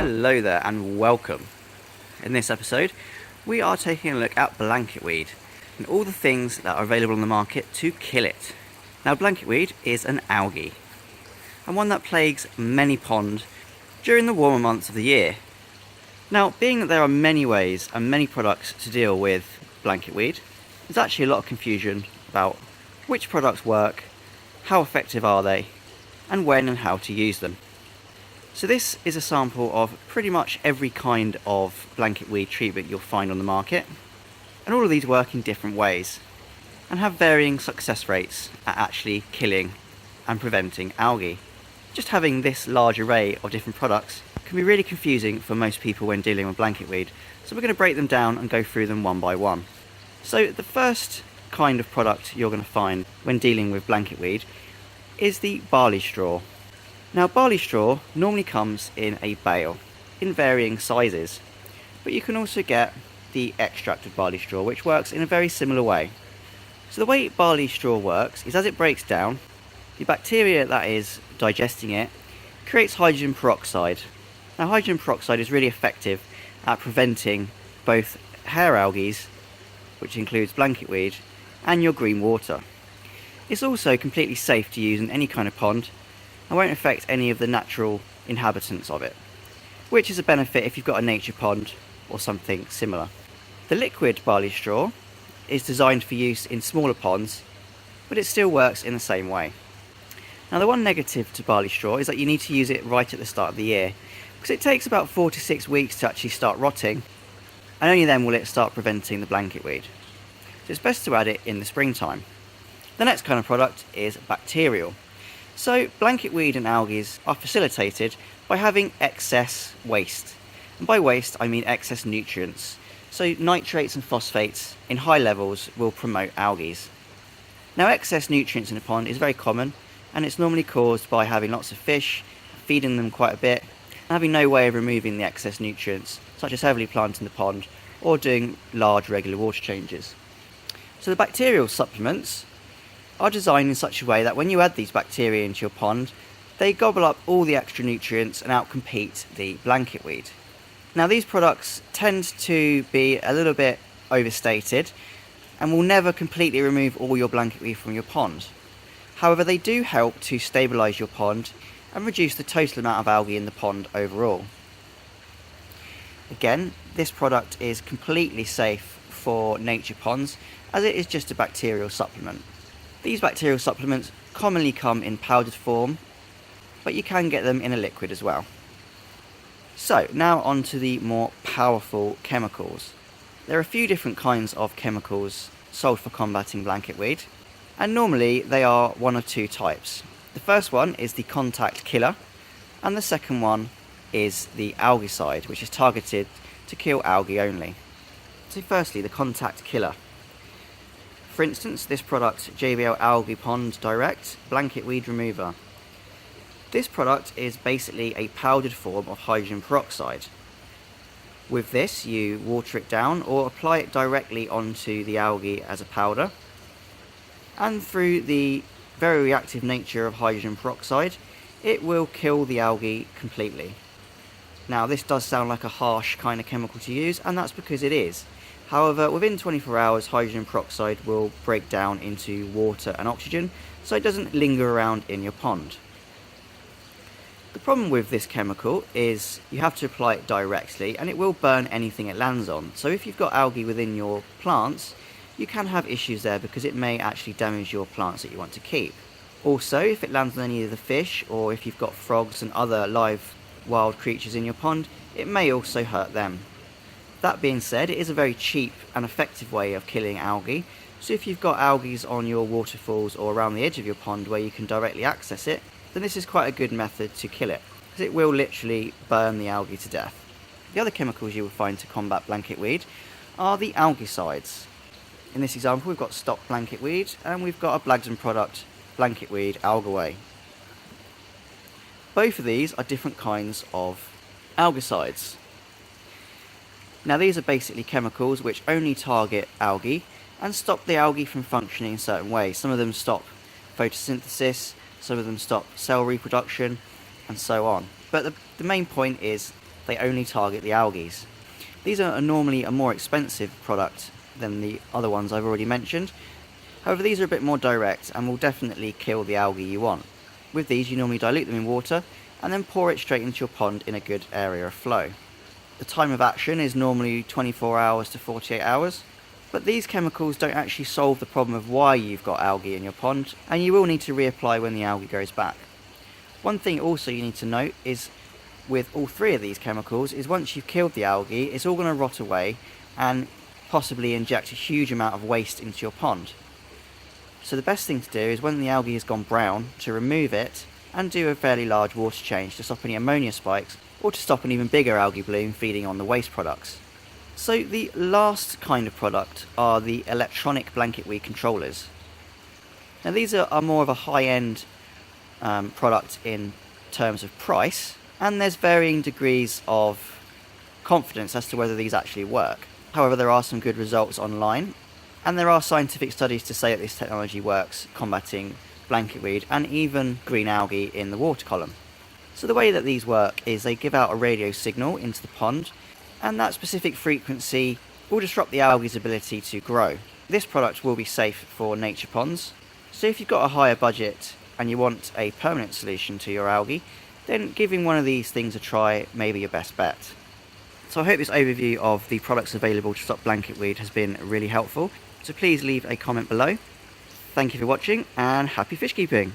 Hello there and welcome. In this episode, we are taking a look at blanket weed and all the things that are available on the market to kill it. Now, blanket weed is an algae and one that plagues many ponds during the warmer months of the year. Now, being that there are many ways and many products to deal with blanket weed, there's actually a lot of confusion about which products work, how effective are they, and when and how to use them. So this is a sample of pretty much every kind of blanket weed treatment you'll find on the market, and all of these work in different ways and have varying success rates at actually killing and preventing algae. Just having this large array of different products can be really confusing for most people when dealing with blanket weed, so we're going to break them down and go through them one by one. So the first kind of product you're going to find when dealing with blanket weed is the barley straw. Now, barley straw normally comes in a bale in varying sizes, but you can also get the extracted barley straw, which works in a very similar way. So the way barley straw works is as it breaks down, the bacteria that is digesting it creates hydrogen peroxide. Now, hydrogen peroxide is really effective at preventing both hair algae, which includes blanket weed, and your green water. It's also completely safe to use in any kind of pond and won't affect any of the natural inhabitants of it, which is a benefit if you've got a nature pond or something similar. The liquid barley straw is designed for use in smaller ponds, but it still works in the same way. Now, the one negative to barley straw is that you need to use it right at the start of the year, because it takes about 4 to 6 weeks to actually start rotting, and only then will it start preventing the blanket weed. So it's best to add it in the springtime. The next kind of product is bacterial. So blanket weed and algae are facilitated by having excess waste. And by waste, I mean excess nutrients. So nitrates and phosphates in high levels will promote algae. Now, excess nutrients in a pond is very common, and it's normally caused by having lots of fish, feeding them quite a bit, and having no way of removing the excess nutrients, such as heavily planting the pond or doing large regular water changes. So the bacterial supplements are designed in such a way that when you add these bacteria into your pond, they gobble up all the extra nutrients and outcompete the blanket weed. Now, these products tend to be a little bit overstated and will never completely remove all your blanket weed from your pond. However, they do help to stabilise your pond and reduce the total amount of algae in the pond overall. Again, this product is completely safe for nature ponds as it is just a bacterial supplement. These bacterial supplements commonly come in powdered form, but you can get them in a liquid as well. So now on to the more powerful chemicals. There are a few different kinds of chemicals sold for combating blanket weed, and normally they are one of two types. The first one is the contact killer, and the second one is the algicide, which is targeted to kill algae only. So firstly, the contact killer. For instance, this product, JBL Algae Pond Direct Blanket Weed Remover. This product is basically a powdered form of hydrogen peroxide. With this, you water it down or apply it directly onto the algae as a powder. And through the very reactive nature of hydrogen peroxide, it will kill the algae completely. Now, this does sound like a harsh kind of chemical to use, and that's because it is. However, within 24 hours, hydrogen peroxide will break down into water and oxygen, so it doesn't linger around in your pond. The problem with this chemical is you have to apply it directly, and it will burn anything it lands on. So if you've got algae within your plants, you can have issues there because it may actually damage your plants that you want to keep. Also, if it lands on any of the fish, or if you've got frogs and other live wild creatures in your pond, it may also hurt them. That being said, it is a very cheap and effective way of killing algae, so if you've got algae on your waterfalls or around the edge of your pond where you can directly access it, then this is quite a good method to kill it, because it will literally burn the algae to death. The other chemicals you will find to combat blanket weed are the algicides. In this example, we've got stock blanket weed, and we've got a Blagden product, blanket weed Algaway. Both of these are different kinds of algicides. Now, these are basically chemicals which only target algae and stop the algae from functioning in certain ways. Some of them stop photosynthesis, some of them stop cell reproduction, and so on. But the main point is they only target the algae. These are normally a more expensive product than the other ones I've already mentioned. However, these are a bit more direct and will definitely kill the algae you want. With these, you normally dilute them in water and then pour it straight into your pond in a good area of flow. The time of action is normally 24 hours to 48 hours, but these chemicals don't actually solve the problem of why you've got algae in your pond, and you will need to reapply when the algae grows back. One thing also you need to note is with all three of these chemicals is once you've killed the algae, it's all going to rot away and possibly inject a huge amount of waste into your pond. So the best thing to do is when the algae has gone brown, to remove it and do a fairly large water change to stop any ammonia spikes or to stop an even bigger algae bloom feeding on the waste products. So the last kind of product are the electronic blanket weed controllers. Now these are more of a high-end product in terms of price, and there's varying degrees of confidence as to whether these actually work. However, there are some good results online, and there are scientific studies to say that this technology works combating blanket weed and even green algae in the water column. So the way that these work is they give out a radio signal into the pond, and that specific frequency will disrupt the algae's ability to grow. This product will be safe for nature ponds, so if you've got a higher budget and you want a permanent solution to your algae, then giving one of these things a try may be your best bet. So I hope this overview of the products available to stop blanket weed has been really helpful, so please leave a comment below. Thank you for watching and happy fish keeping!